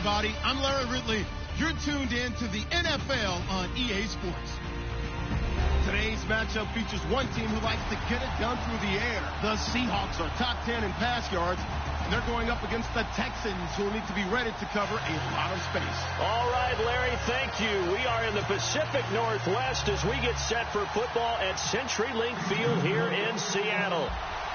everybody. I'm Larry Ridley. You're tuned in to the NFL on EA Sports. Today's matchup features one team who likes to get it done through the air. The Seahawks are top 10 in pass yards, and they're going up against the Texans, who will need to be ready to cover a lot of space. All right, Larry, thank you. We are in the Pacific Northwest as we get set for football at CenturyLink Field here in Seattle.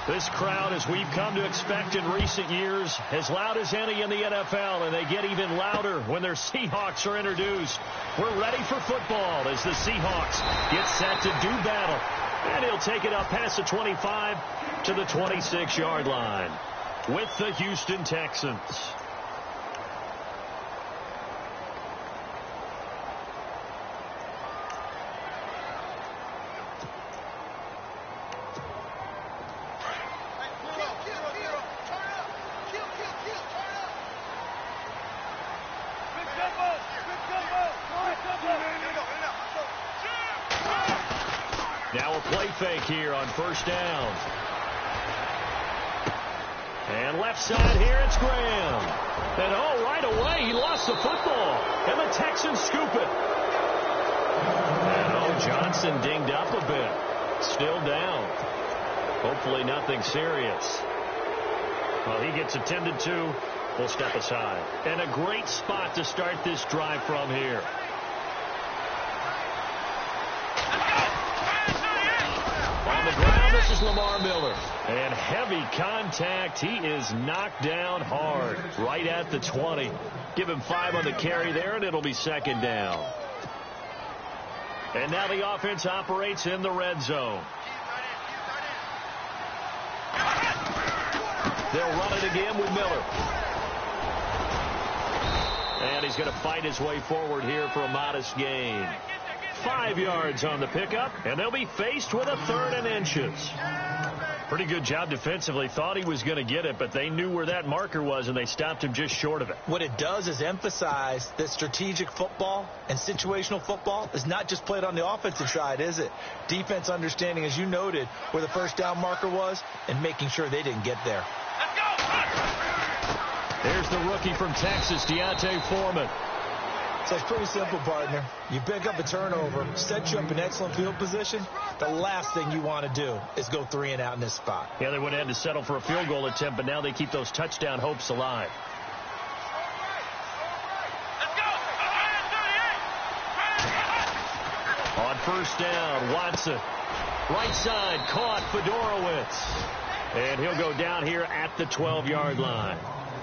This crowd, as we've come to expect in recent years, as loud as any in the NFL, and they get even louder when their Seahawks are introduced. We're ready for football as the Seahawks get set to do battle. And he'll take it up past the 25 to the 26-yard line with the Houston Texans. Now a play fake here on first down. And left side here, it's Graham. And oh, right away, he lost the football. And the Texans scoop it. And oh, Johnson dinged up a bit. Still down. Hopefully nothing serious. Well, he gets attended to. We'll step aside. And a great spot to start this drive from here. On the ground, this is Lamar Miller. And heavy contact. He is knocked down hard. Right at the 20. Give him 5 on the carry there, and it'll be second down. And now the offense operates in the red zone. They'll run it again with Miller. And he's going to fight his way forward here for a modest gain. 5 yards on the pickup, and they'll be faced with a 3rd and inches. Pretty good job defensively. Thought he was going to get it, but they knew where that marker was, and they stopped him just short of it. What it does is emphasize that strategic football and situational football is not just played on the offensive side, is it? Defense understanding, as you noted, where the first down marker was and making sure they didn't get there. There's the rookie from Texas, Deontay Foreman. So it's pretty simple, partner. You pick up a turnover, set you up in excellent field position. The last thing you want to do is go 3 and out in this spot. Yeah, they would have had to settle for a field goal attempt, but now they keep those touchdown hopes alive. On first down, Watson. Right side, caught Fedorowicz. And he'll go down here at the 12-yard line.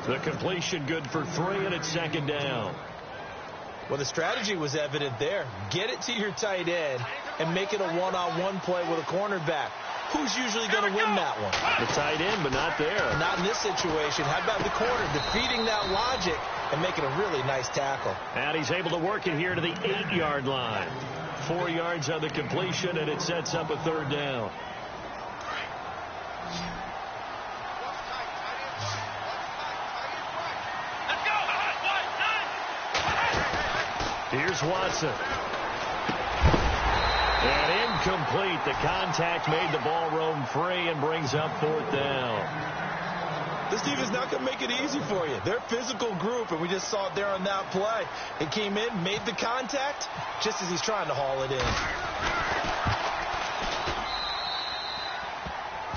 The completion good for 3, and it's second down. Well, the strategy was evident there. Get it to your tight end and make it a one-on-one play with a cornerback. Who's usually going to win that one? The tight end, but not there. Not in this situation. How about the corner defeating that logic and making a really nice tackle? And he's able to work it here to the 8-yard line. 4 yards on the completion, and it sets up a 3rd down. Here's Watson. And incomplete. The contact made the ball roam free and brings up 4th down. This team is not going to make it easy for you. They're a physical group, and we just saw it there on that play. It came in, made the contact, just as he's trying to haul it in.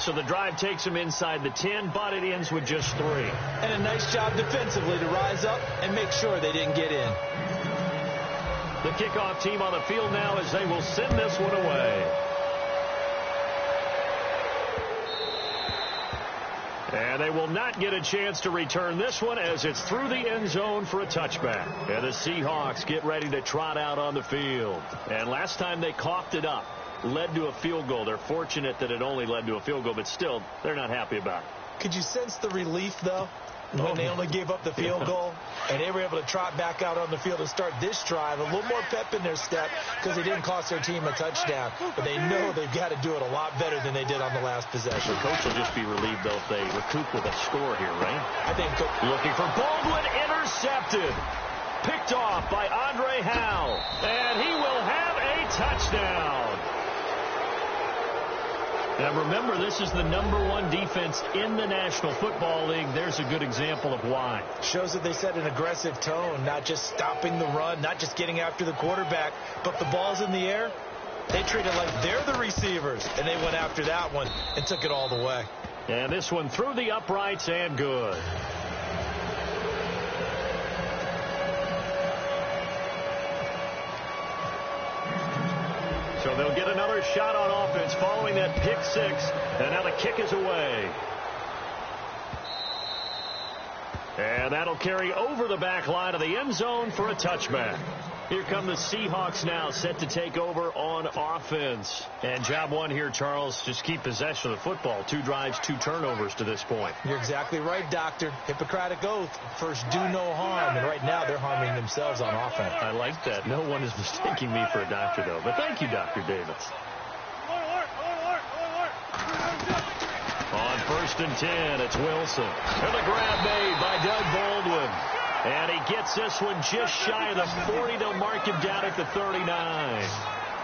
So the drive takes him inside the 10, but it ends with just 3. And a nice job defensively to rise up and make sure they didn't get in. The kickoff team on the field now as they will send this one away. And they will not get a chance to return this one as it's through the end zone for a touchback. And the Seahawks get ready to trot out on the field. And last time they coughed it up, led to a field goal. They're fortunate that it only led to a field goal, but still, they're not happy about it. Could you sense the relief, though, when they only gave up the field goal and they were able to trot back out on the field and start this drive? A little more pep in their step because they didn't cost their team a touchdown. But they know they've got to do it a lot better than they did on the last possession. The coach will just be relieved, though, if they recoup with a score here, right? I think so. Looking for Baldwin, intercepted. Picked off by Andre HOU. And he will have a touchdown. Now remember, this is the #1 defense in the National Football League. There's a good example of why. Shows that they set an aggressive tone, not just stopping the run, not just getting after the quarterback, but the ball's in the air. They treat it like they're the receivers, and they went after that one and took it all the way. And this one through the uprights and good. So they'll get another shot on offense following that pick six. And now the kick is away. And that'll carry over the back line of the end zone for a touchback. Here come the Seahawks now, set to take over on offense. And job one here, Charles, just keep possession of the football. 2 drives, 2 turnovers to this point. You're exactly right, Doctor. Hippocratic oath. First, do no harm. And right now, they're harming themselves on offense. I like that. No one is mistaking me for a doctor, though. But thank you, Dr. Davis. On 1st and 10, it's Wilson. And the grab made by Doug Baldwin. And he gets this one just shy of the 40. They'll mark him down at the 39.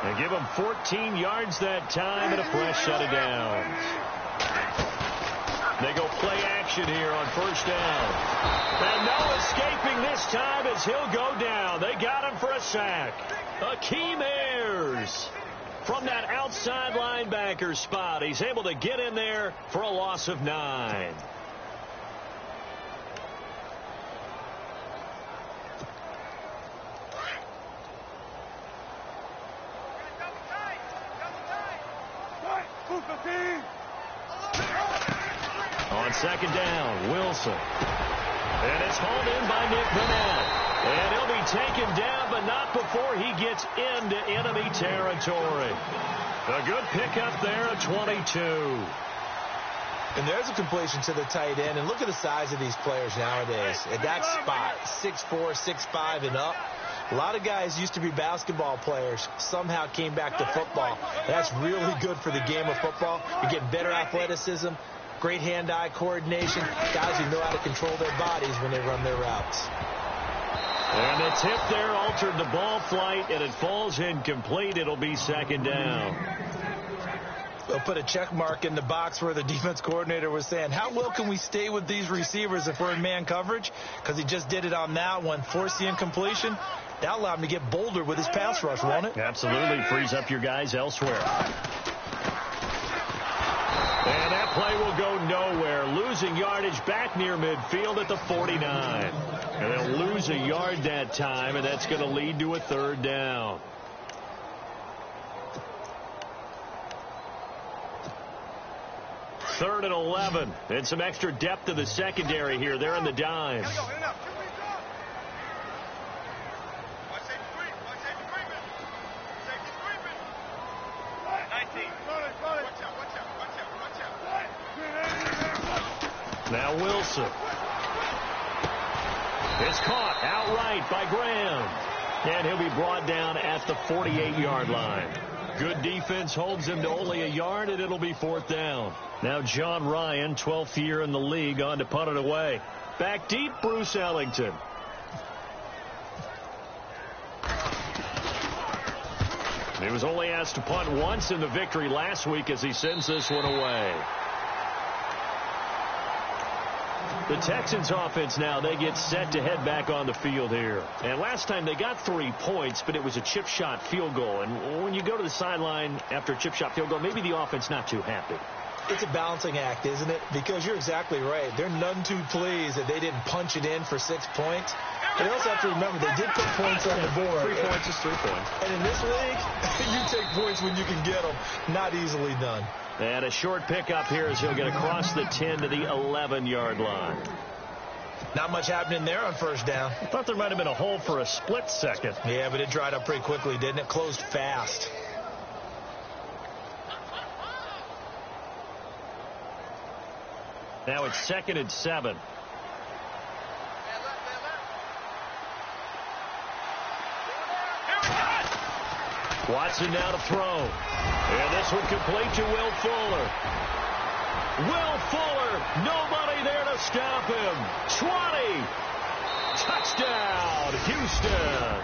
And give him 14 yards that time and a fresh set of downs. They go play action here on 1st down. And no escaping this time as he'll go down. They got him for a sack. Akeem Ayers from that outside linebacker spot. He's able to get in there for a loss of 9. On 2nd down, Wilson. And it's hauled in by Nick Burnett. And he'll be taken down, but not before he gets into enemy territory. A good pickup there at 22. And there's a completion to the tight end. And look at the size of these players nowadays. At that spot, 6'4", 6'5", and up. A lot of guys used to be basketball players, somehow came back to football. That's really good for the game of football. You get better athleticism, great hand-eye coordination, guys who know how to control their bodies when they run their routes. And the tip there altered the ball flight, and it falls incomplete. It'll be 2nd down. They'll put a check mark in the box where the defense coordinator was saying, how well can we stay with these receivers if we're in man coverage? Because he just did it on that one, forced the incompletion. That allowed him to get bolder with his pass rush, won't it? Absolutely. Frees up your guys elsewhere. And that play will go nowhere. Losing yardage back near midfield at the 49. And they'll lose a yard that time, and that's going to lead to a 3rd down. Third and 11. And some extra depth to the secondary here. They're in the dime. Now Wilson. It's caught outright by Graham. And he'll be brought down at the 48-yard line. Good defense holds him to only a yard, and it'll be 4th down. Now John Ryan, 12th year in the league, on to punt it away. Back deep, Bruce Ellington. He was only asked to punt once in the victory last week as he sends this one away. The Texans offense now, they get set to head back on the field here. And last time they got 3 points, but it was a chip shot field goal. And when you go to the sideline after a chip shot field goal, maybe the offense not too happy. It's a balancing act, isn't it? Because you're exactly right. They're none too pleased that they didn't punch it in for 6 points. But you also have to remember, they did put points on the board. 3 points is 3 points. And in this league, you take points when you can get them. Not easily done. And a short pickup here as he'll get across the 10 to the 11-yard line. Not much happening there on 1st down. I thought there might have been a hole for a split second. Yeah, but it dried up pretty quickly, didn't it? Closed fast. Now it's 2nd and 7. Watson now to throw. And this one complete to Will Fuller. Will Fuller, nobody there to stop him. 20. Touchdown, Houston.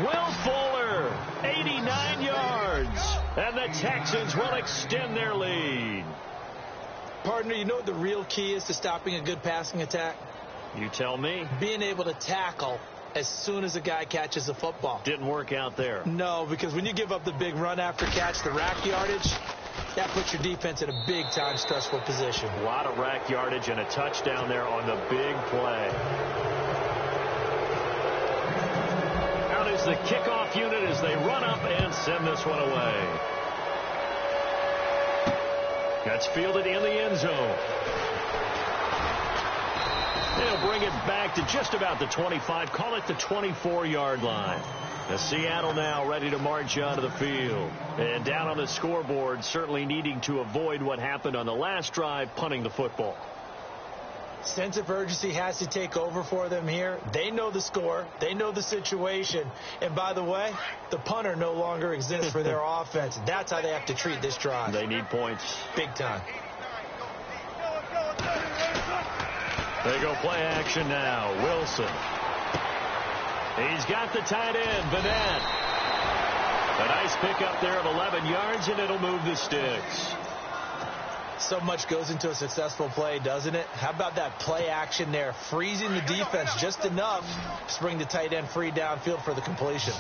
Will Fuller, 89 yards. And the Texans will extend their lead. Partner, you know what the real key is to stopping a good passing attack? You tell me. Being able to tackle as soon as a guy catches the football. Didn't work out there. No, because when you give up the big run after catch, the rack yardage, that puts your defense in a big-time stressful position. A lot of rack yardage and a touchdown there on the big play. Out is the kickoff unit as they run up and send this one away. That's fielded in the end zone. They'll bring it back to just about the 25, call it the 24-yard line. The Seattle now ready to march onto the field. And down on the scoreboard, certainly needing to avoid what happened on the last drive, punting the football. Sense of urgency has to take over for them here. They know the score. They know the situation. And by the way, the punter no longer exists for their offense. That's how they have to treat this drive. They need points. Big time. They go play action now. Wilson. He's got the tight end, Vanette. A nice pickup there of 11 yards, and it'll move the sticks. So much goes into a successful play, doesn't it? How about that play action there? Freezing the defense just enough to bring the tight end free downfield for the completion.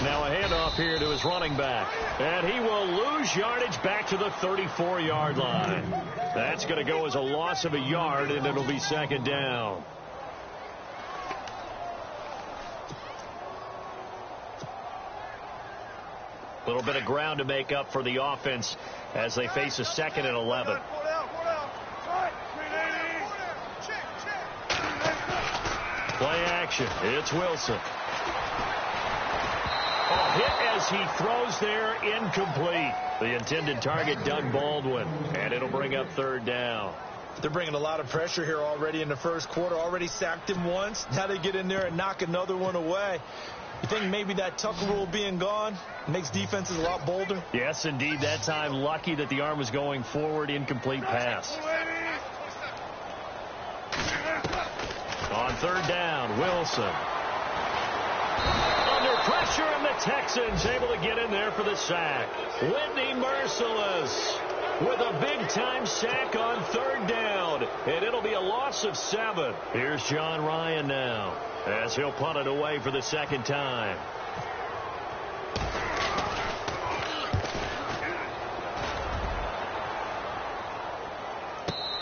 Now a handoff here to his running back. And he will lose yardage back to the 34-yard line. That's going to go as a loss of a yard, and it'll be second down. A little bit of ground to make up for the offense as they face a 2nd and 11. Play action. It's Wilson. Hit as he throws there, incomplete. The intended target, Doug Baldwin, and it'll bring up third down. They're bringing a lot of pressure here already in the first quarter. Already sacked him once. Now they get in there and knock another one away. You think maybe that Tucker rule being gone makes defenses a lot bolder? Yes, indeed. That time, lucky that the arm was going forward. Incomplete pass. On third down, Wilson. Under pressure, and the Texans able to get in there for the sack. Whitney Merciless with a big-time sack on third down, and it'll be a loss of 7. Here's John Ryan now as he'll punt it away for the second time.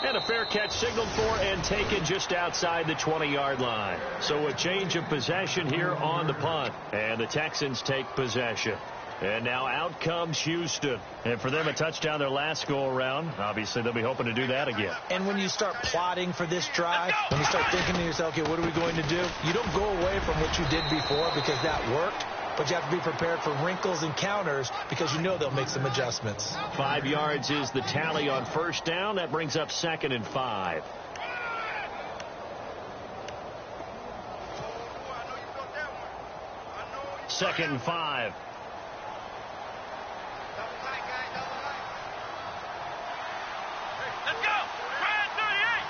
And a fair catch signaled for and taken just outside the 20-yard line. So a change of possession here on the punt. And the Texans take possession. And now out comes Houston. And for them, a touchdown their last go-around. Obviously, they'll be hoping to do that again. And when you start plotting for this drive, when you start thinking to yourself, okay, what are we going to do? You don't go away from what you did before because that worked. But you have to be prepared for wrinkles and counters because you know they'll make some adjustments. 5 yards is the tally on first down. That brings up 2nd and 5. Second and 5. Let's go! Brian 38!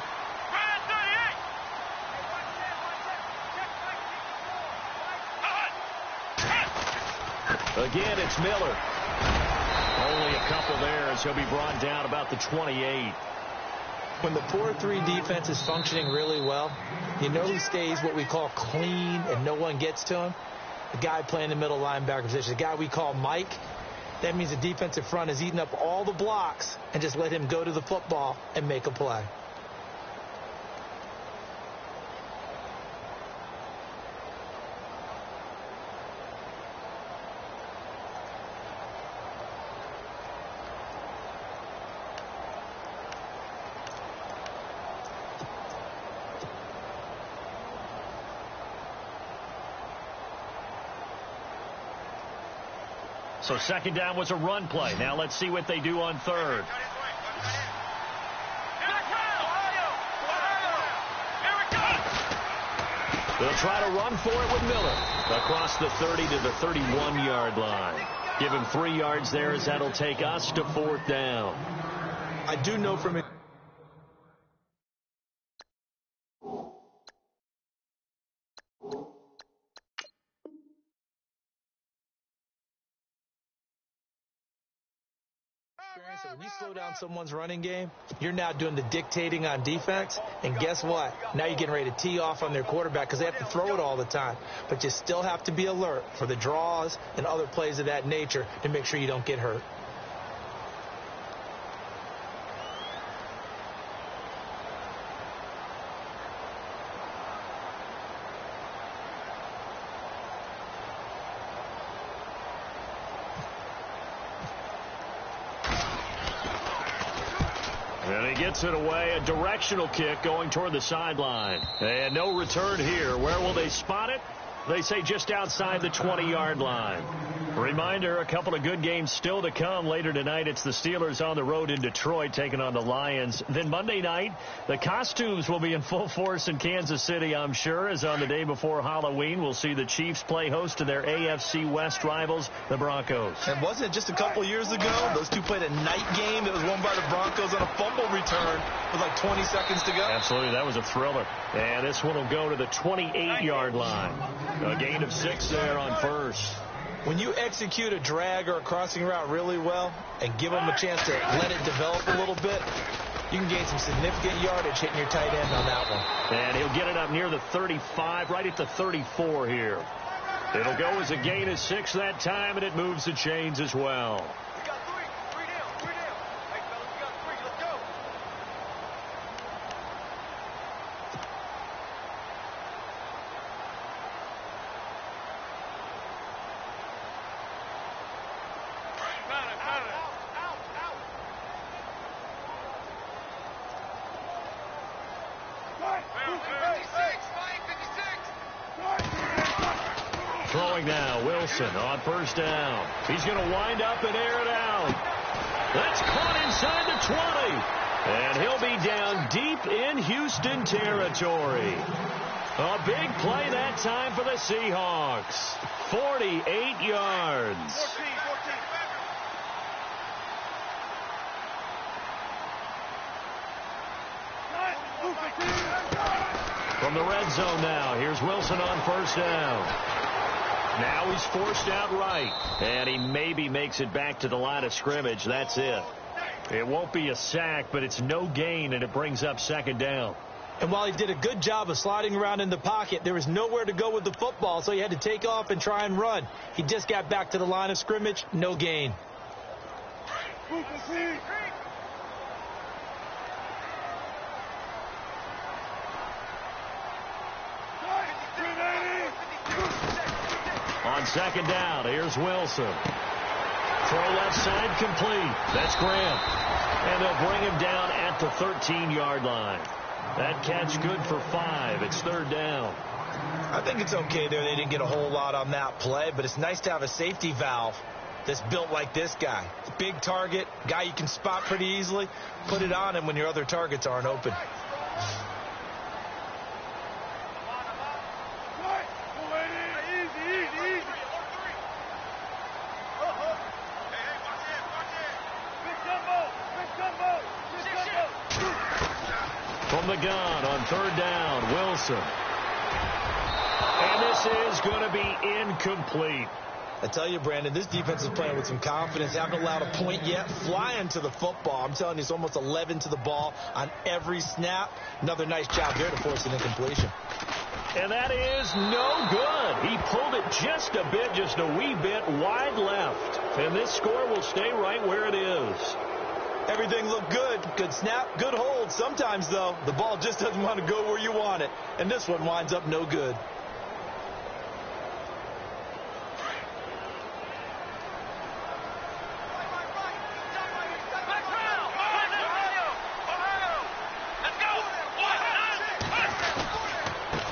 Brian 38! Again, it's Miller. Only a couple there as he'll be brought down about the 28. When the 4-3 defense is functioning really well, you know who stays what we call clean and no one gets to him? The guy playing the middle linebacker position, the guy we call Mike. That means the defensive front is eating up all the blocks and just let him go to the football and make a play. So second down was a run play. Now let's see what they do on third. They'll try to run for it with Miller across the 30 to the 31-yard line. Give him 3 yards there as that'll take us to fourth down. I do know from it. experience that when you slow down someone's running game, you're now doing the dictating on defense. And guess what? Now you're getting ready to tee off on their quarterback because they have to throw it all the time. But you still have to be alert for the draws and other plays of that nature to make sure you don't get hurt. And he gets it away, a directional kick going toward the sideline. And no return here. Where will they spot it? They say just outside the 20-yard line. Reminder, a couple of good games still to come. Later tonight, it's the Steelers on the road in Detroit taking on the Lions. Then Monday night, the costumes will be in full force in Kansas City, I'm sure, as on the day before Halloween, we'll see the Chiefs play host to their AFC West rivals, the Broncos. And wasn't it just a couple years ago, those two played a night game that was won by the Broncos on a fumble return with like 20 seconds to go? Absolutely, that was a thriller. And this one will go to the 28-yard line. A gain of 6 there on first. When you execute a drag or a crossing route really well and give them a chance to let it develop a little bit, you can gain some significant yardage hitting your tight end on that one. And he'll get it up near the 35, right at the 34 here. It'll go as a gain of 6 that time, and it moves the chains as well. Throwing now, Wilson on first down. He's going to wind up and air it out. That's caught inside the 20. And he'll be down deep in Houston territory. A big play that time for the Seahawks. 48 yards. From the red zone now, here's Wilson on first down. Now he's forced out right, and he maybe makes it back to the line of scrimmage. That's it. It won't be a sack, but it's no gain, and it brings up second down. And while he did a good job of sliding around in the pocket, there was nowhere to go with the football, so he had to take off and try and run. He just got back to the line of scrimmage, no gain. On second down, here's Wilson. Throw left side complete. That's Graham. And they'll bring him down at the 13-yard line. That catch good for 5. It's third down. I think it's okay there. They didn't get a whole lot on that play, but it's nice to have a safety valve that's built like this guy. Big target, guy you can spot pretty easily. Put it on him when your other targets aren't open. From the gun on third down, Wilson. And this is going to be incomplete. I tell you, Brandon, this defense is playing with some confidence. Haven't allowed a point yet. Flying to the football. I'm telling you, it's almost 11 to the ball on every snap. Another nice job there to force an incompletion. And that is no good. He pulled it just a bit, just a wee bit wide left. And this score will stay right where it is. Everything looked good. Good snap, good hold. Sometimes, though, the ball just doesn't want to go where you want it. And this one winds up no good.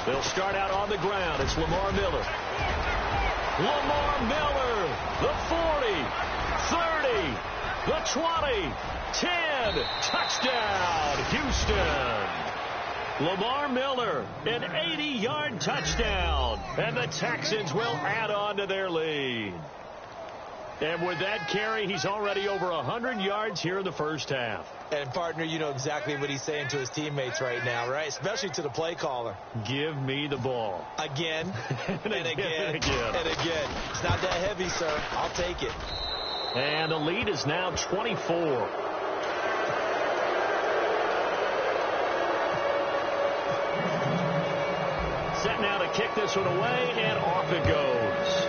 They'll start out on the ground. It's Lamar Miller. Lamar Miller, the 40, 30, the 20, 10, touchdown, Houston. Lamar Miller, an 80-yard touchdown, and the Texans will add on to their lead. And with that carry, he's already over 100 yards here in the first half. And, partner, you know exactly what he's saying to his teammates right now, right? Especially to the play caller. Give me the ball. Again, and again, and again. and again. It's not that heavy, sir. I'll take it. And the lead is now 24. Set now to kick this one away, and off it goes.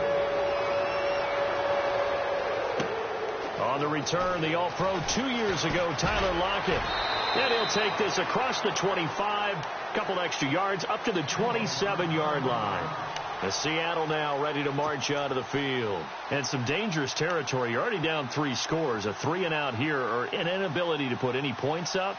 On the return, the All-Pro 2 years ago, Tyler Lockett. And he'll take this across the 25, couple extra yards, up to the 27-yard line. The Seattle now ready to march out of the field. And some dangerous territory. You're already down 3 scores. A 3-and-out here, or an inability to put any points up.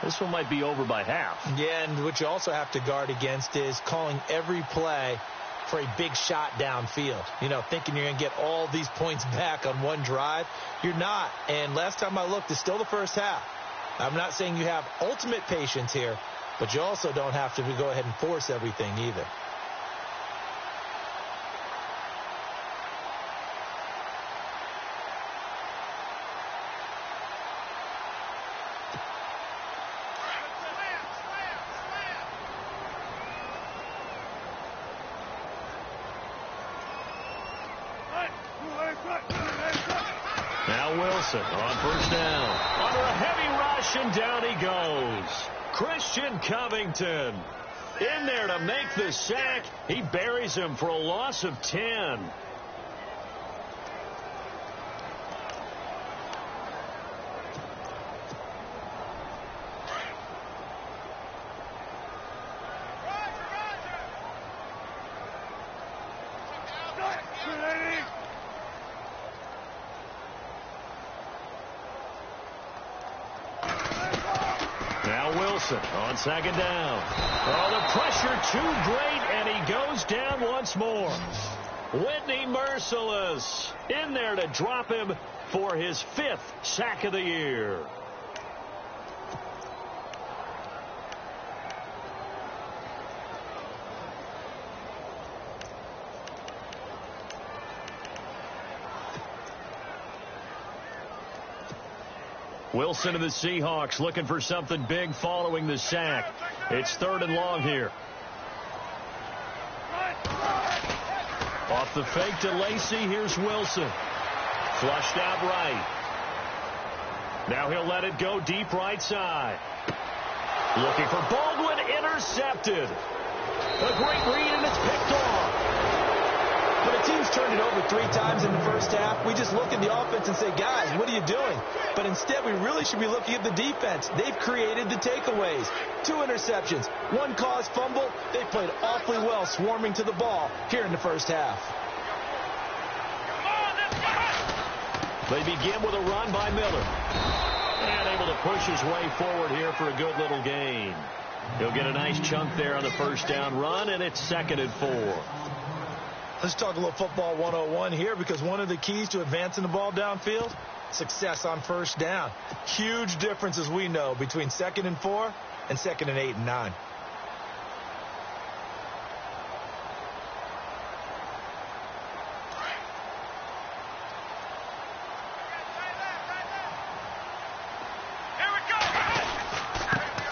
This one might be over by half. Yeah, and what you also have to guard against is calling every play for a big shot downfield. You know, thinking you're going to get all these points back on one drive. You're not. And last time I looked, it's still the first half. I'm not saying you have ultimate patience here, but you also don't have to go ahead and force everything either. Now Wilson on first down. Under a heavy rush, and down he goes. Christian Covington in there to make the sack. He buries him for a loss of 10. On second down. Oh, the pressure too great, and he goes down once more. Whitney Merciless in there to drop him for his 5th sack of the year. Wilson of the Seahawks looking for something big following the sack. It's 3rd and long here. Off the fake to Lacey, here's Wilson. Flushed out right. Now he'll let it go deep right side. Looking for Baldwin, intercepted. A great read, and it's picked off. When a team's turned it over 3 times in the first half, we just look at the offense and say, guys, what are you doing? But instead, we really should be looking at the defense. They've created the takeaways. 2 interceptions, 1 caused fumble. They played awfully well swarming to the ball here in the first half. They begin with a run by Miller. And able to push his way forward here for a good little gain. He'll get a nice chunk there on the first down run, and it's 2nd and 4. Let's talk a little football 101 here, because one of the keys to advancing the ball downfield, success on first down. Huge difference, as we know, between 2nd and 4 and 2nd and 8 and 9.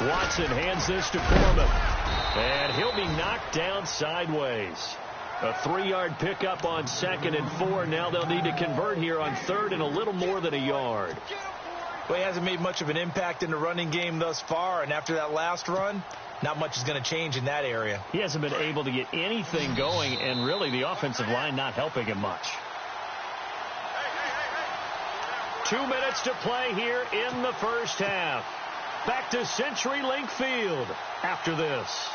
Watson hands this to Foreman, and he'll be knocked down sideways. A 3-yard pickup on 2nd and 4. Now they'll need to convert here on 3rd and a little more than a yard. Well, he hasn't made much of an impact in the running game thus far, and after that last run, not much is going to change in that area. He hasn't been able to get anything going, and really the offensive line not helping him much. 2 minutes to play here in the first half. Back to CenturyLink Field after this.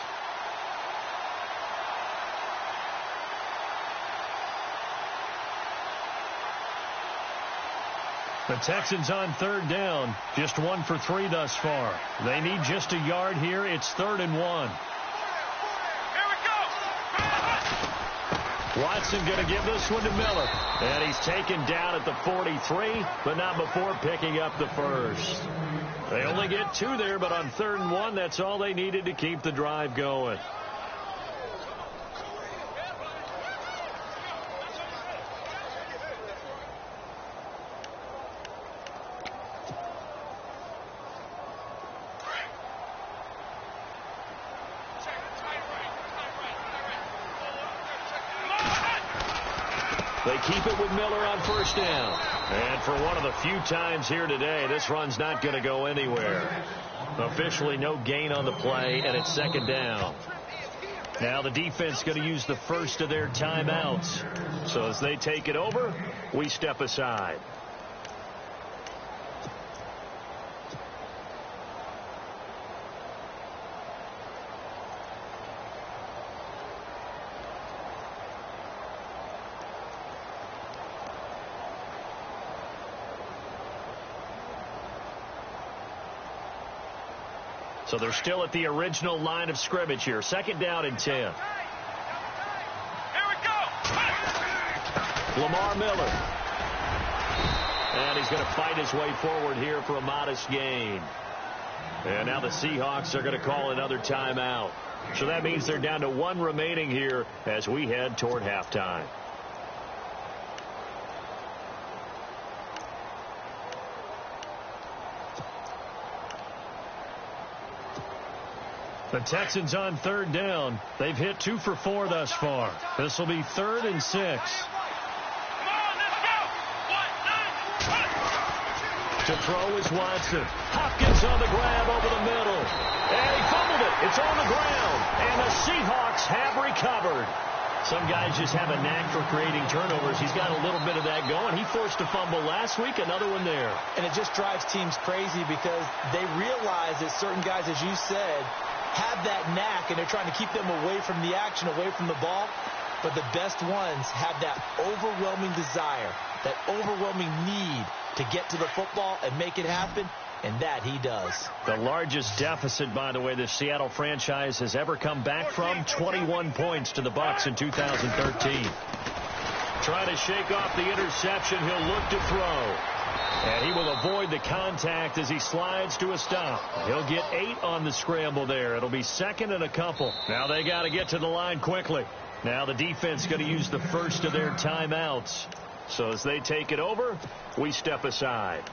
The Texans on 3rd down, just 1 for 3 thus far. They need just a yard here. It's 3rd and 1. Here we go. Watson going to give this one to Miller. And he's taken down at the 43, but not before picking up the first. They only get 2 there, but on 3rd and 1, that's all they needed to keep the drive going. They They keep it with Miller on first down. And for one of the few times here today, this run's not going to go anywhere. Officially no gain on the play, and it's second down. Now the defense going to use the first of their timeouts. So as they take it over, we step aside. So they're still at the original line of scrimmage here. Second down and 10. Here we go. Lamar Miller. And he's going to fight his way forward here for a modest gain. And now the Seahawks are going to call another timeout. So that means they're down to one remaining here as we head toward halftime. The Texans on third down. They've hit 2 for 4 thus far. This will be 3rd and 6. Come on, let's go. 1, 2, 1. To throw is Watson. Hopkins on the grab over the middle. And he fumbled it. It's on the ground. And the Seahawks have recovered. Some guys just have a knack for creating turnovers. He's got a little bit of that going. He forced a fumble last week, another one there. And it just drives teams crazy because they realize that certain guys, as you said, have that knack, and they're trying to keep them away from the action, away from the ball. But the best ones have that overwhelming desire, that overwhelming need to get to the football and make it happen, and that he does. The largest deficit, by the way, the Seattle franchise has ever come back from, 21 points to the Bucs in 2013. Trying to shake off the interception, he'll look to throw. And he will avoid the contact as he slides to a stop. He'll get 8 on the scramble there. It'll be 2nd and a couple. Now they got to get to the line quickly. Now the defense going to use the first of their timeouts. So as they take it over, we step aside.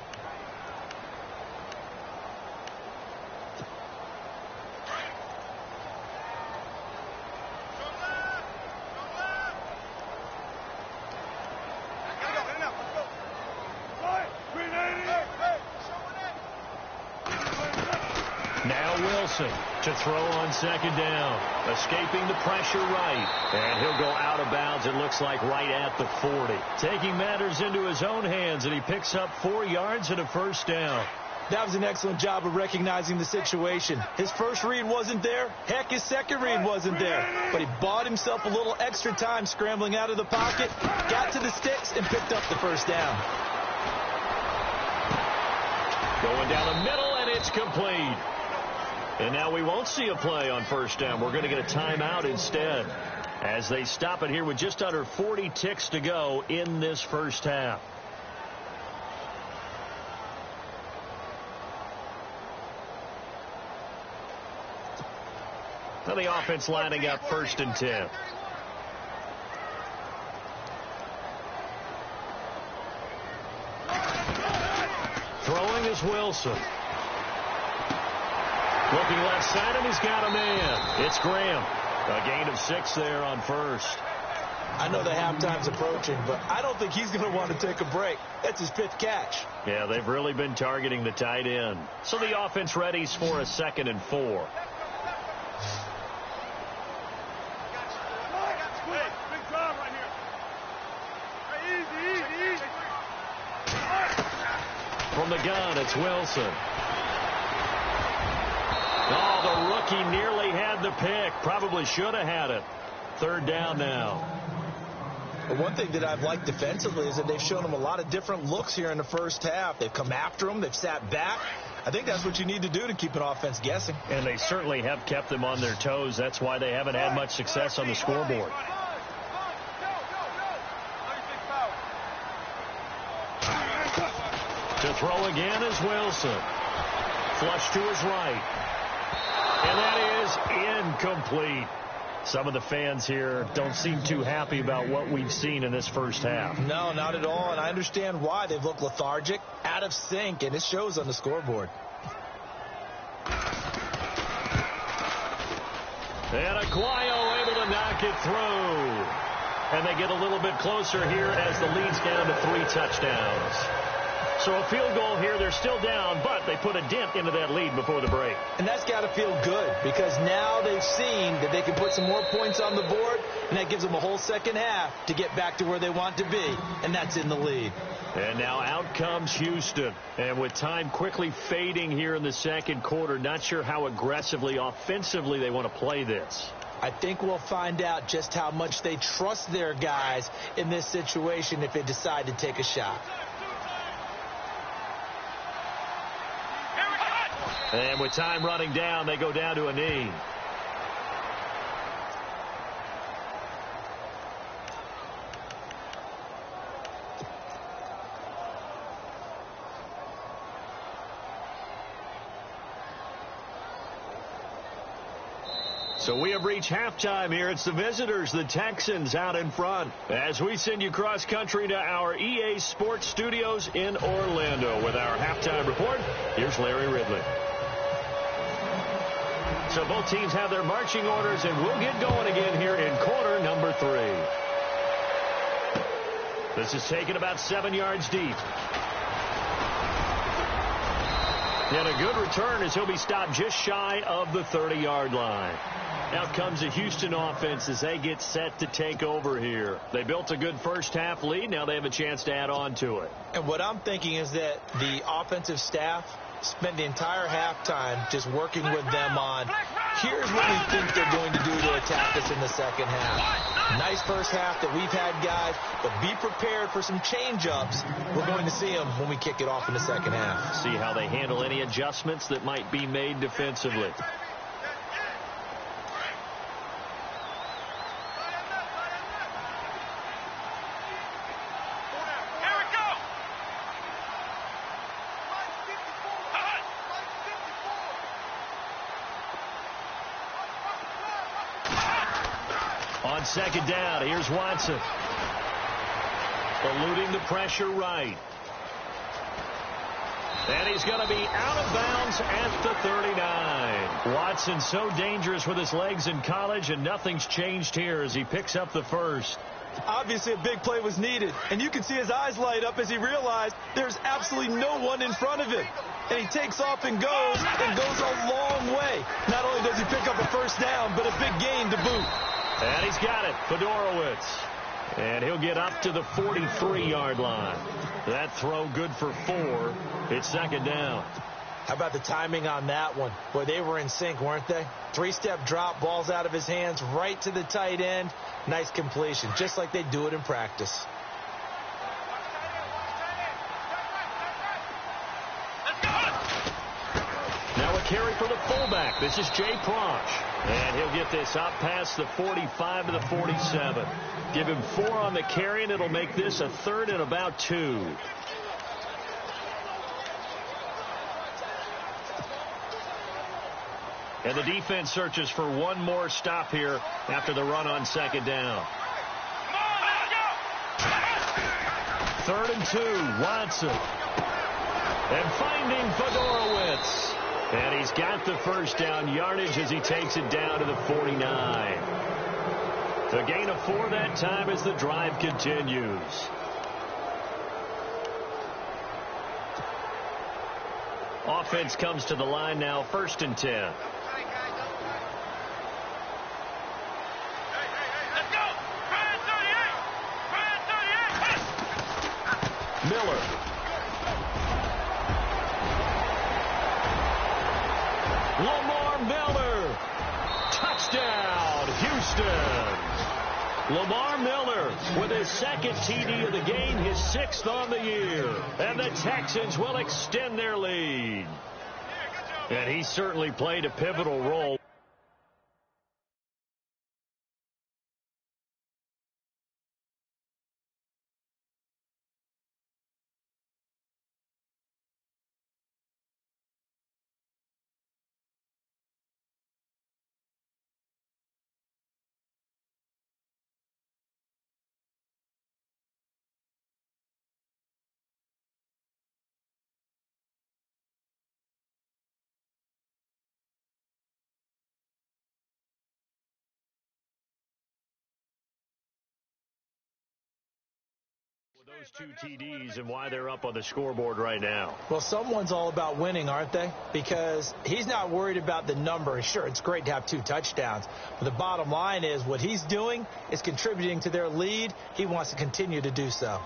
To throw on second down. Escaping the pressure right. And he'll go out of bounds, it looks like, right at the 40. Taking matters into his own hands, and he picks up 4 yards and a first down. That was an excellent job of recognizing the situation. His first read wasn't there. Heck, his second read wasn't there. But he bought himself a little extra time scrambling out of the pocket, got to the sticks, and picked up the first down. Going down the middle, and it's complete. And now we won't see a play on first down. We're going to get a timeout instead as they stop it here with just under 40 ticks to go in this first half. Now the offense lining up 1st and 10. Throwing is Wilson. Looking left side, and he's got a man. It's Graham. A gain of 6 there on first. I know the halftime's approaching, but I don't think he's going to want to take a break. That's his 5th catch. Yeah, they've really been targeting the tight end. So the offense readies for a 2nd and 4. From the gun, it's Wilson. Oh, the rookie nearly had the pick. Probably should have had it. 3rd down now. But one thing that I've liked defensively is that they've shown him a lot of different looks here in the first half. They've come after him. They've sat back. I think that's what you need to do to keep an offense guessing. And they certainly have kept them on their toes. That's why they haven't had much success on the scoreboard. To throw again is Wilson. Flush to his right. And that is incomplete. Some of the fans here don't seem too happy about what we've seen in this first half. No, not at all, and I understand why. They've looked lethargic, out of sync, and it shows on the scoreboard. And Aguayo able to knock it through. And they get a little bit closer here as the lead's down to 3 touchdowns. So a field goal here, they're still down, but they put a dent into that lead before the break. And that's got to feel good because now they've seen that they can put some more points on the board, and that gives them a whole second half to get back to where they want to be, and that's in the lead. And now out comes Houston. And with time quickly fading here in the second quarter, not sure how aggressively, offensively they want to play this. I think we'll find out just how much they trust their guys in this situation if they decide to take a shot. And with time running down, they go down to a knee. So we have reached halftime here. It's the visitors, the Texans, out in front. As we send you cross-country to our EA Sports Studios in Orlando with our halftime report, here's Larry Ridley. So both teams have their marching orders, and we'll get going again here in quarter number 3. This is taken about 7 yards deep. And a good return as he'll be stopped just shy of the 30-yard line. Out comes the Houston offense as they get set to take over here. They built a good first-half lead. Now they have a chance to add on to it. And what I'm thinking is that the offensive staff spend the entire halftime just working with them on, here's what we think they're going to do to attack us in the second half. Nice first half that we've had, guys, but be prepared for some change-ups. We're going to see them when we kick it off in the second half. See how they handle any adjustments that might be made defensively. On second down, here's Watson. Eluding the pressure right. And he's going to be out of bounds at the 39. Watson so dangerous with his legs in college, and nothing's changed here as he picks up the first. Obviously, a big play was needed, and you can see his eyes light up as he realized there's absolutely no one in front of him. And he takes off and goes a long way. Not only does he pick up a first down, but a big gain to boot. And he's got it, Fedorowicz. And he'll get up to the 43-yard line. That throw good for 4. It's second down. How about the timing on that one? Boy, they were in sync, weren't they? 3-step drop, ball's out of his hands, right to the tight end. Nice completion, just like they do it in practice. Now a carry for the fullback. This is Jay Prosch. And he'll get this up past the 45 to the 47. Give him 4 on the carry, and it'll make this a 3rd and about 2. And the defense searches for one more stop here after the run on second down. 3rd and 2, Watson. And finding Fedorowicz. And he's got the first down yardage as he takes it down to the 49. The gain of 4 that time as the drive continues. Offense comes to the line now, 1st and 10. Miller. Lamar Miller. Touchdown, Houston. Lamar Miller with his 2nd TD of the game, his 6th on the year. And the Texans will extend their lead. And he certainly played a pivotal role. Those two TDs and why they're up on the scoreboard right now. Well, someone's all about winning, aren't they? Because he's not worried about the number. Sure, it's great to have 2 touchdowns. But the bottom line is what he's doing is contributing to their lead. He wants to continue to do so.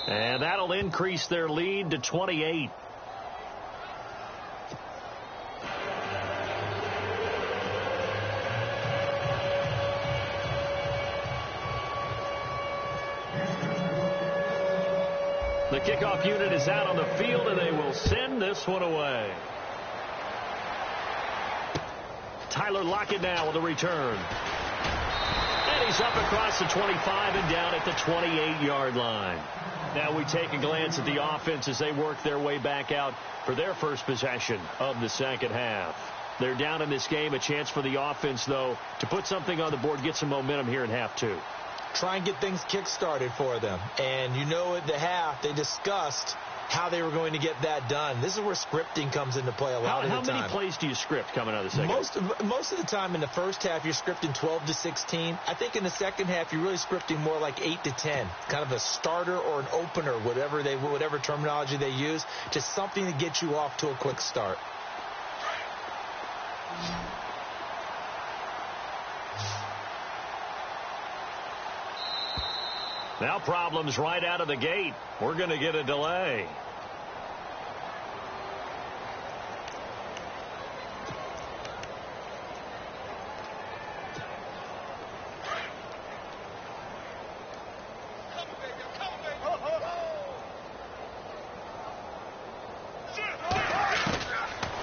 And that'll increase their lead to 28. The kickoff unit is out on the field, and they will send this one away. Tyler Lockett now with a return. And he's up across the 25 and down at the 28-yard line. Now we take a glance at the offense as they work their way back out for their first possession of the second half. They're down in this game. A chance for the offense, though, to put something on the board, get some momentum here in half 2. Try and get things kick-started for them. And you know at the half, they discussed how they were going to get that done. This is where scripting comes into play a lot of the time. How many plays do you script coming out of the second? Most of the time in the first half, you're scripting 12 to 16. I think in the second half, you're really scripting more like 8 to 10. Kind of a starter or an opener, whatever terminology they use. Just something to get you off to a quick start. Now problems right out of the gate. We're going to get a delay.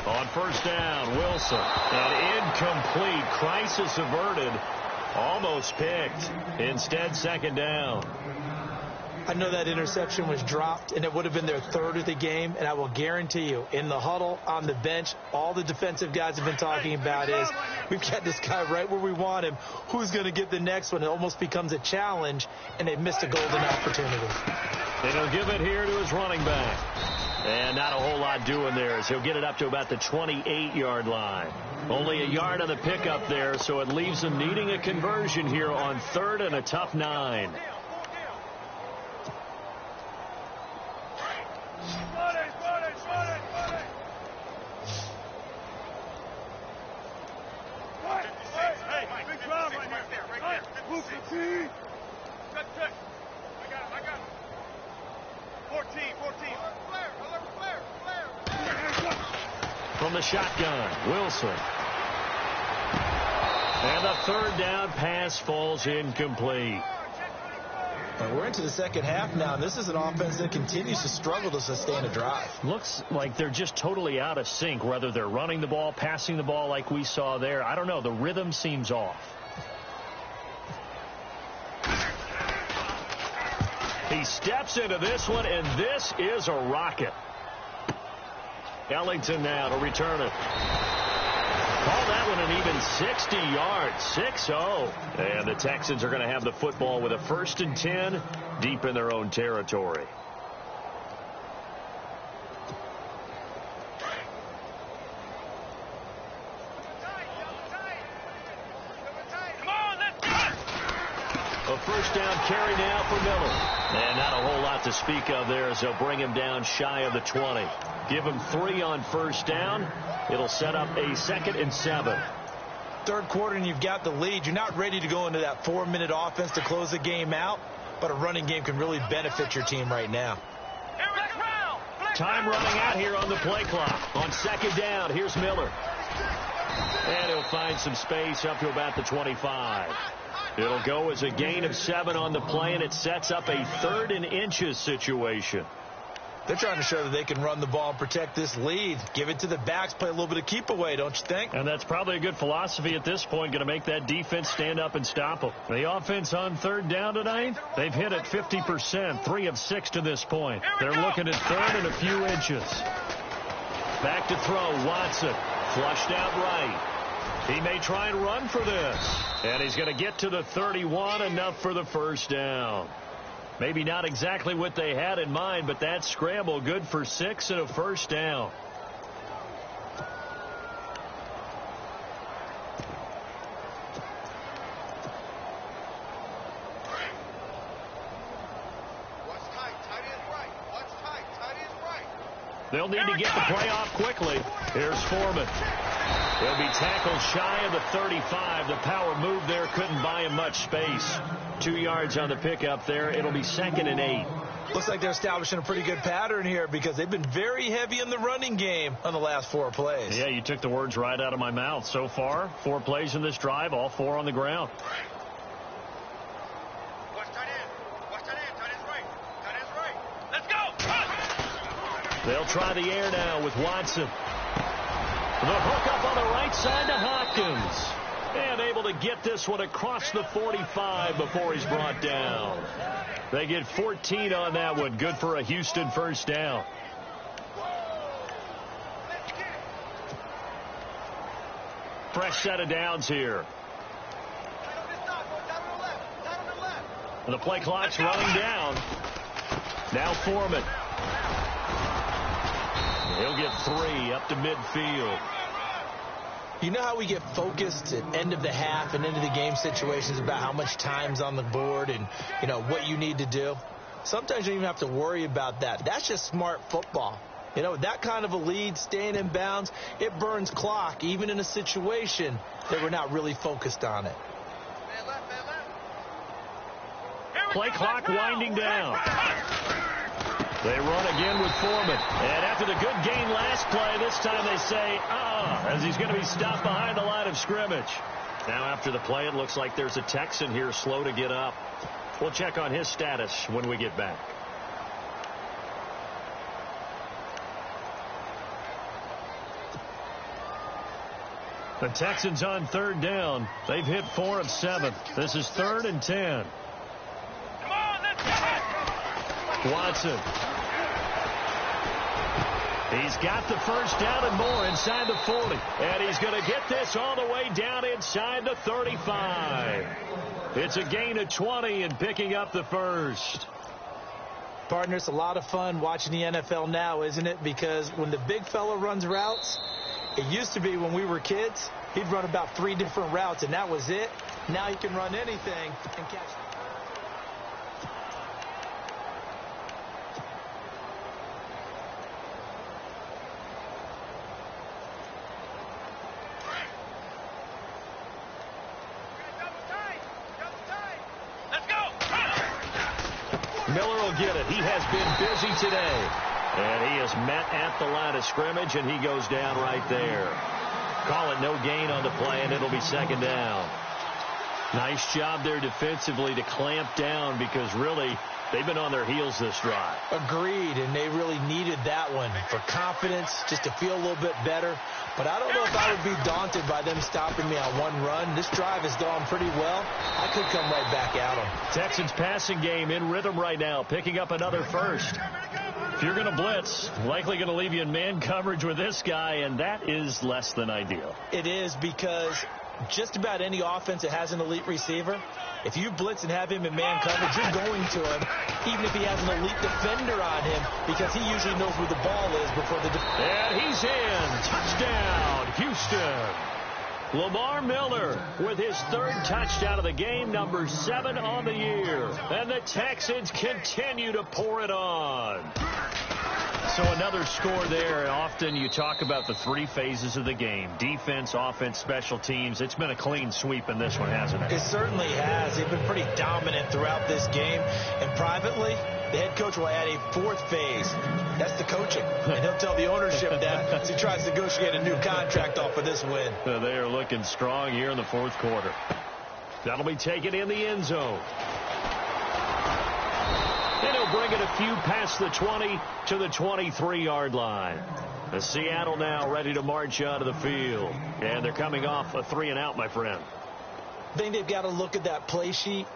On first down, Wilson. An incomplete. Crisis averted. Almost picked. Instead, second down. I know that interception was dropped, and it would have been their 3rd of the game, and I will guarantee you, in the huddle, on the bench, all the defensive guys have been talking about is, we've got this guy right where we want him. Who's going to get the next one? It almost becomes a challenge, and they missed a golden opportunity. And he'll give it here to his running back. And not a whole lot doing there as he'll get it up to about the 28-yard line. Only a yard on the pickup there, so it leaves him needing a conversion here on 3rd and a tough 9. From the shotgun, Wilson. And the 3rd down pass falls incomplete. And we're into the second half now. This is an offense that continues to struggle to sustain a drive. Looks like they're just totally out of sync, whether they're running the ball, passing the ball like we saw there. I don't know. The rhythm seems off. He steps into this one, and this is a rocket. Ellington now to return it. Call that one an even 60 yards. 6-0. And the Texans are going to have the football with a 1st and 10 deep in their own territory. A first down carry now for Miller. And not a whole lot to speak of there as they'll bring him down shy of the 20. Give him 3 on first down. It'll set up a 2nd and 7. Third quarter and you've got the lead. You're not ready to go into that 4-minute offense to close the game out, but a running game can really benefit your team right now. Time running out here on the play clock. On 2nd down, here's Miller. And he'll find some space up to about the 25. It'll go as a gain of 7 on the play, and it sets up a 3rd and inches situation. They're trying to show that they can run the ball and protect this lead. Give it to the backs, play a little bit of keep away, don't you think? And that's probably a good philosophy at this point, going to make that defense stand up and stop them. The offense on 3rd down tonight, they've hit it 50%, 3 of 6 to this point. They're looking at 3rd and a few inches. Back to throw, Watson, flushed out right. He may try and run for this. And he's going to get to the 31, enough for the first down. Maybe not exactly what they had in mind, but that scramble good for 6 and a first down. They'll need to get the play off quickly. Here's Foreman. He'll be tackled shy of the 35. The power move there couldn't buy him much space. 2 yards on the pickup there. It'll be 2nd and 8. Looks like they're establishing a pretty good pattern here because they've been very heavy in the running game on the last 4 plays. Yeah, you took the words right out of my mouth. So far, 4 plays in this drive, all 4 on the ground. Watch tight end. Watch tight end. Tight end's right. Tight end's right. Let's go. They'll try the air now with Watson. The hook up on the right side to Hopkins. And able to get this one across the 45 before he's brought down. They get 14 on that one. Good for a Houston first down. Fresh set of downs here. The play clock's running down. Now Foreman. He'll get 3 up to midfield. You know how we get focused at end of the half and end of the game situations about how much time's on the board and, you know, what you need to do? Sometimes you don't even have to worry about that. That's just smart football. You know, that kind of a lead, staying in bounds, it burns clock, even in a situation that we're not really focused on it. Play clock winding down. They run again with Foreman. And after the good gain last play, this time they say, as he's going to be stopped behind the line of scrimmage. Now after the play, it looks like there's a Texan here slow to get up. We'll check on his status when we get back. The Texans on 3rd down. They've hit 4 of 7. This is 3rd and 10. Come on, let's go. Watson. He's got the first down and more inside the 40. And he's going to get this all the way down inside the 35. It's a gain of 20 and picking up the first. Partner, it's a lot of fun watching the NFL now, isn't it? Because when the big fella runs routes, it used to be when we were kids, he'd run about 3 different routes, and that was it. Now he can run anything and catch. Miller will get it. He has been busy today. And he is met at the line of scrimmage, and he goes down right there. Call it no gain on the play, and it'll be 2nd down. Nice job there defensively to clamp down because really they've been on their heels this drive. Agreed, and they really needed that one for confidence, just to feel a little bit better. But I don't know if I would be daunted by them stopping me on one run. This drive has gone pretty well. I could come right back at them. Texans passing game in rhythm right now, picking up another first. If you're going to blitz, likely going to leave you in man coverage with this guy, and that is less than ideal. It is because just about any offense that has an elite receiver, if you blitz and have him in man coverage, you're going to him, even if he has an elite defender on him, because he usually knows where the ball is before the defender. And he's in. Touchdown, Houston. Lamar Miller with his 3rd touchdown of the game, number 7 on the year. And the Texans continue to pour it on. So another score there. Often you talk about the 3 phases of the game. Defense, offense, special teams. It's been a clean sweep in this one, hasn't it? It certainly has. They've been pretty dominant throughout this game. And privately, the head coach will add a 4th phase. That's the coaching. And he'll tell the ownership that as he tries to negotiate a new contract off of this win. They are looking strong here in the 4th quarter. That'll be taken in the end zone. And he'll bring it a few past the 20 to the 23-yard line. The Seattle now ready to march out of the field. And they're coming off a 3-and-out, my friend. I think they've got to look at that play sheet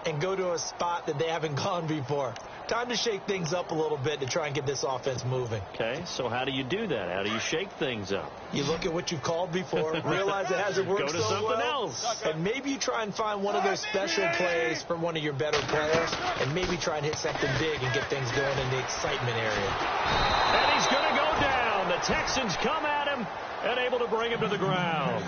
and go to a spot that they haven't gone before. Time to shake things up a little bit to try and get this offense moving. Okay, so how do you do that? How do you shake things up? You look at what you've called before, realize it hasn't worked Go to so something well, else. and maybe you try and find one of those special plays from one of your better players, and maybe try and hit something big and get things going in the excitement area. And he's going to go down. The Texans come at him and able to bring him to the ground.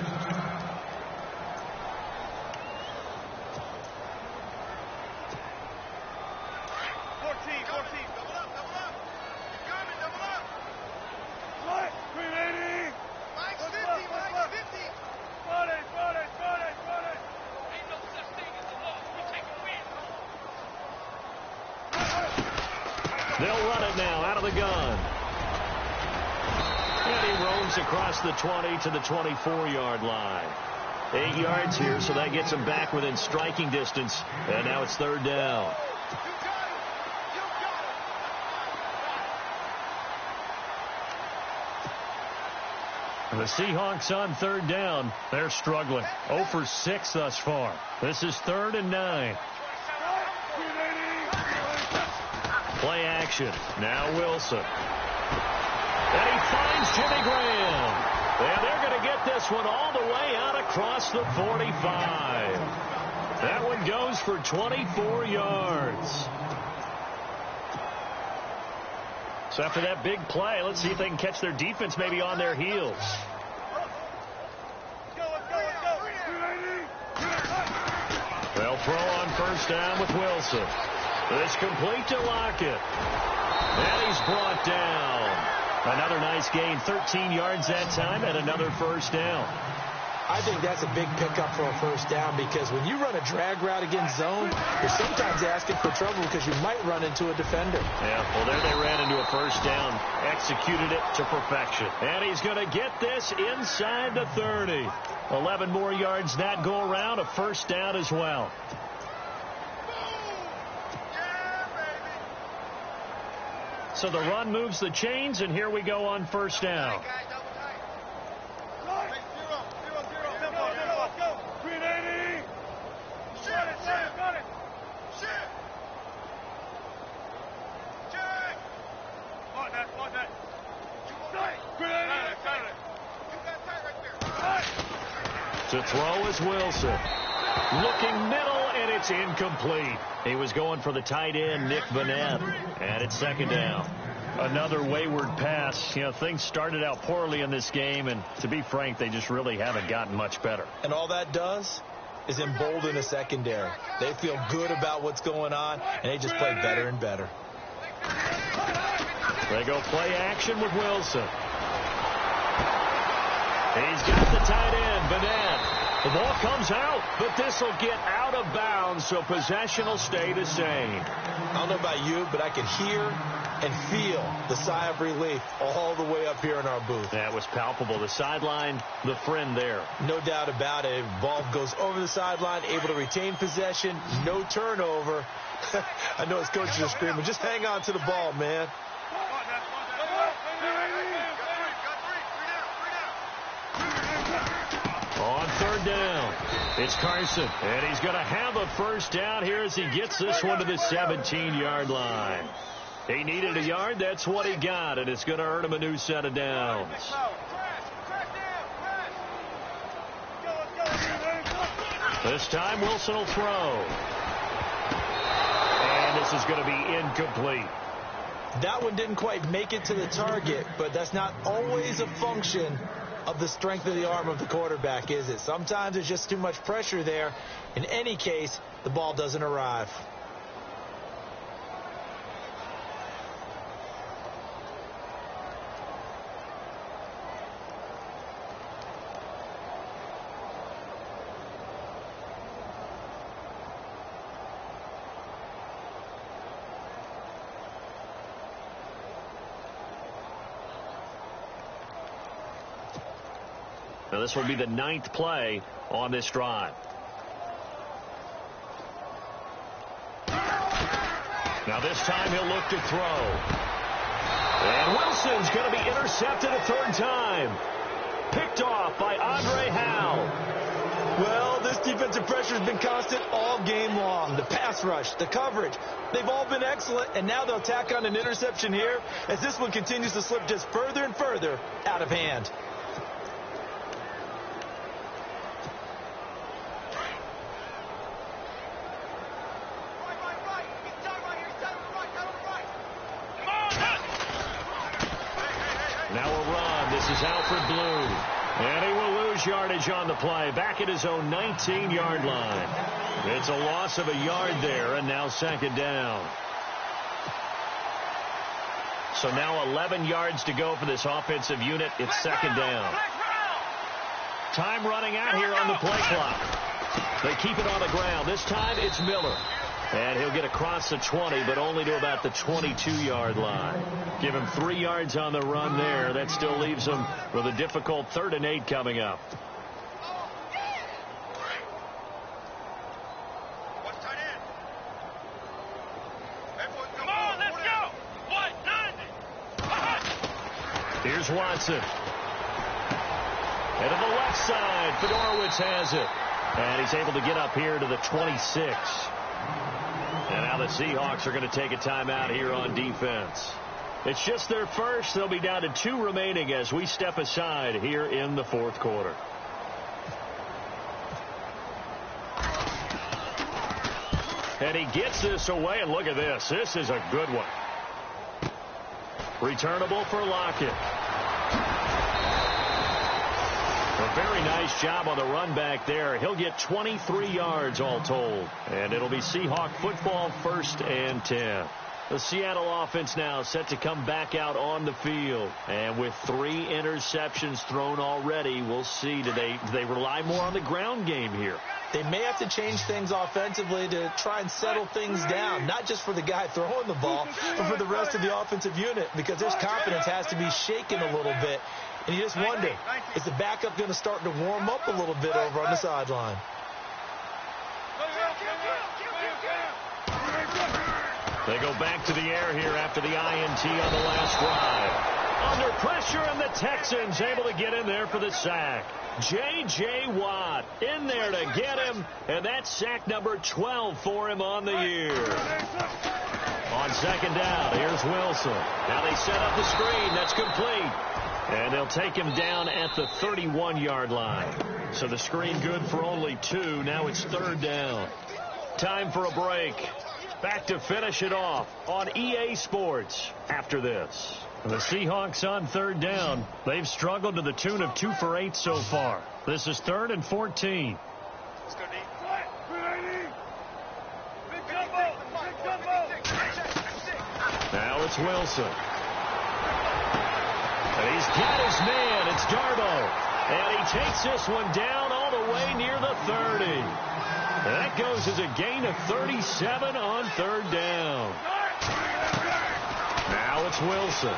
They'll run it now out of the gun. And he roams across the 20 to the 24-yard line. 8 yards here, so that gets him back within striking distance. And now it's third down. The Seahawks on third down. They're struggling. 0 for 6 thus far. This is 3rd and 9. Play action. Now Wilson. And he finds Jimmy Graham. And they're going to get this one all the way out across the 45. That one goes for 24 yards. So after that big play, let's see if they can catch their defense maybe on their heels. They'll throw on first down with Wilson. It's complete to Lockett. And he's brought down. Another nice gain, 13 yards that time, and another first down. I think that's a big pickup for a first down because when you run a drag route against zone, you're sometimes asking for trouble because you might run into a defender. Yeah, well, there they ran into a first down, executed it to perfection. And he's going to get this inside the 30. 11 more yards that go around, a first down as well. So the run moves the chains, and here we go on first down. To throw is Wilson. Looking middle, and it's incomplete. He was going for the tight end, Nick Vanette. And it's second down. Another wayward pass. You know, things started out poorly in this game, and to be frank, they just really haven't gotten much better. And all that does is embolden a secondary. They feel good about what's going on, and they just play better and better. They go play action with Wilson. He's got the tight end, Vanette. The ball comes out, but this will get out of bounds, so possession will stay the same. I don't know about you, but I can hear and feel the sigh of relief all the way up here in our booth. That was palpable. The sideline, the friend there. No doubt about it. Ball goes over the sideline, able to retain possession, no turnover. I know his coaches are screaming, just hang on to the ball, man. On third down, it's Carson, and he's going to have a first down here as he gets this one to the 17-yard line. He needed a yard. That's what he got, and it's going to earn him a new set of downs. This time, Wilson will throw. And this is going to be incomplete. That one didn't quite make it to the target, but that's not always a function of the strength of the arm of the quarterback, is it? Sometimes there's just too much pressure there. In any case, the ball doesn't arrive. Now, this will be the 9th play on this drive. Now, this time he'll look to throw. And Wilson's going to be intercepted a third time. Picked off by Andre HOU. Well, this defensive pressure has been constant all game long. The pass rush, the coverage, they've all been excellent, and now they'll tack on an interception here as this one continues to slip just further and further out of hand. And he will lose yardage on the play, back at his own 19-yard line. It's a loss of a yard there, and now second down. So now 11 yards to go for this offensive unit. It's second down. Time running out here on the play clock. They keep it on the ground. This time it's Miller. And he'll get across the 20, but only to about the 22-yard line. Give him 3 yards on the run there. That still leaves him with a difficult 3rd and 8 coming up. Here's Watson. And to the left side, Fedorowicz has it. And he's able to get up here to the 26. And now the Seahawks are going to take a timeout here on defense. It's just their first. They'll be down to 2 remaining as we step aside here in the 4th quarter. And he gets this away, and look at this. This is a good one. Returnable for Lockett. A very nice job on the run back there. He'll get 23 yards all told. And it'll be Seahawk football, 1st and 10. The Seattle offense now set to come back out on the field. And with 3 interceptions thrown already, we'll see. Do they rely more on the ground game here? They may have to change things offensively to try and settle things down, not just for the guy throwing the ball, but for the rest of the offensive unit, because their confidence has to be shaken a little bit. And you just wonder, is the backup going to start to warm up a little bit over on the sideline? They go back to the air here after the INT on the last drive. Under pressure, and the Texans able to get in there for the sack. J.J. Watt in there to get him, and that's sack number 12 for him on the year. On 2nd down, here's Wilson. Now they set up the screen. That's complete. And they'll take him down at the 31-yard line. So the screen good for only 2. Now it's 3rd down. Time for a break. Back to finish it off on EA Sports after this. The Seahawks on 3rd down. They've struggled to the tune of 2 for 8 so far. This is 3rd and 14. Now it's Wilson. And he's got his man. It's Darbo. And he takes this one down all the way near the 30. And that goes as a gain of 37 on 3rd down. Now it's Wilson.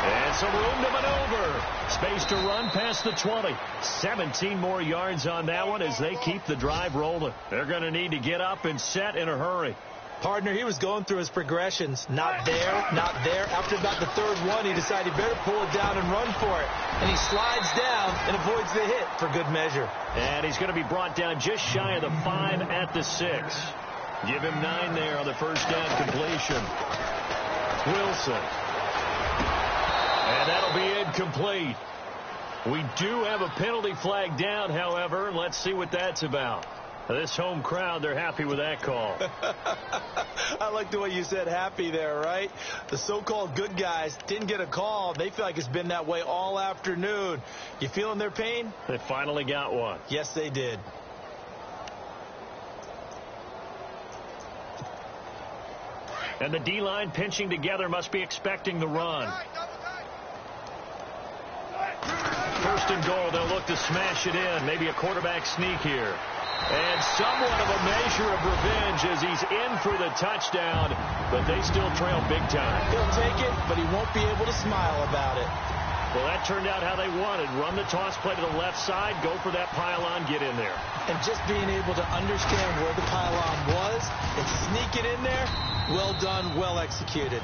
And some room to maneuver. Space to run past the 20. 17 more yards on that one as they keep the drive rolling. They're going to need to get up and set in a hurry. Partner, he was going through his progressions. Not there, not there. After about the 3rd one, he decided he better pull it down and run for it. And he slides down and avoids the hit for good measure. And he's going to be brought down just shy of the 5 at the 6. Give him 9 there on the 1st down completion. Wilson. And that'll be incomplete. We do have a penalty flag down, however. Let's see what that's about. This home crowd, they're happy with that call. I like the way you said happy there, right? The so-called good guys didn't get a call. They feel like it's been that way all afternoon. You feeling their pain? They finally got one. Yes, they did. And the D-line pinching together must be expecting the run. 1st and goal, they'll look to smash it in. Maybe a quarterback sneak here. And somewhat of a measure of revenge as he's in for the touchdown, but they still trail big time. He'll take it, but he won't be able to smile about it. Well, that turned out how they wanted. Run the toss play to the left side, go for that pylon, get in there. And just being able to understand where the pylon was and sneak it in there, well done, well executed.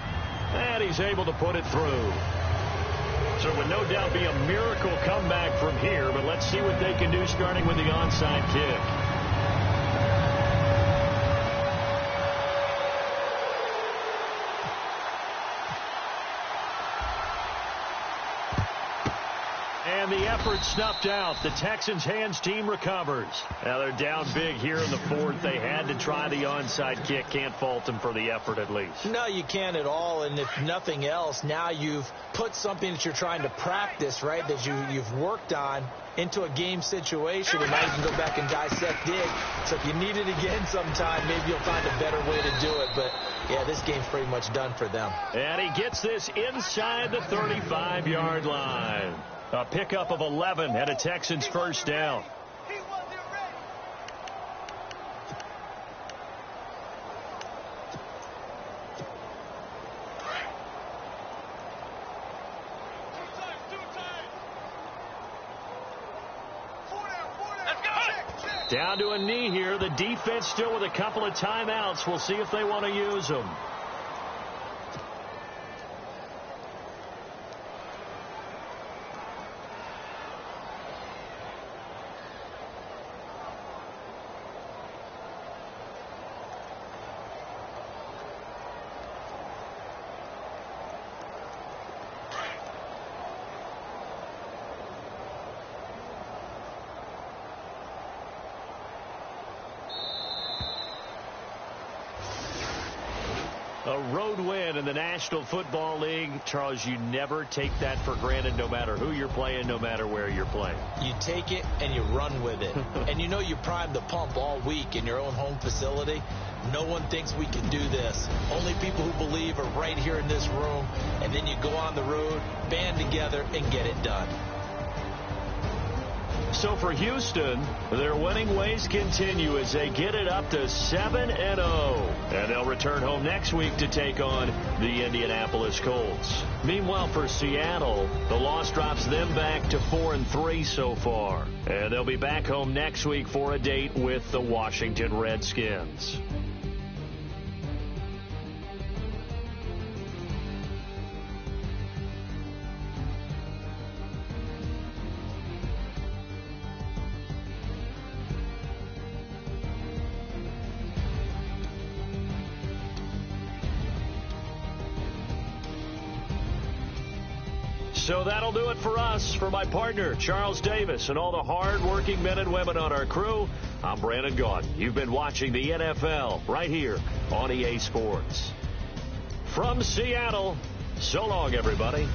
And he's able to put it through. So it would no doubt be a miracle comeback from here, but let's see what they can do starting with the onside kick. And the effort snuffed out. The Texans' hands team recovers. Now they're down big here in the 4th. They had to try the onside kick. Can't fault them for the effort at least. No, you can't at all. And if nothing else, now you've put something that you're trying to practice, right, that you've worked on into a game situation. And now you can go back and dissect it. So if you need it again sometime, maybe you'll find a better way to do it. But, yeah, this game's pretty much done for them. And he gets this inside the 35-yard line. A pickup of 11 and a Texans 1st down. Down to a knee here. The defense still with a couple of timeouts. We'll see if they want to use them. A road win in the National Football League. Charles, you never take that for granted, no matter who you're playing, no matter where you're playing. You take it and you run with it. And you know you primed the pump all week in your own home facility. No one thinks we can do this. Only people who believe are right here in this room. And then you go on the road, band together, and get it done. So for Houston, their winning ways continue as they get it up to 7-0. And they'll return home next week to take on the Indianapolis Colts. Meanwhile, for Seattle, the loss drops them back to 4-3 so far. And they'll be back home next week for a date with the Washington Redskins. So that'll do it for us. For my partner, Charles Davis, and all the hard-working men and women on our crew, I'm Brandon Gaudin. You've been watching the NFL right here on EA Sports. From Seattle, so long, everybody.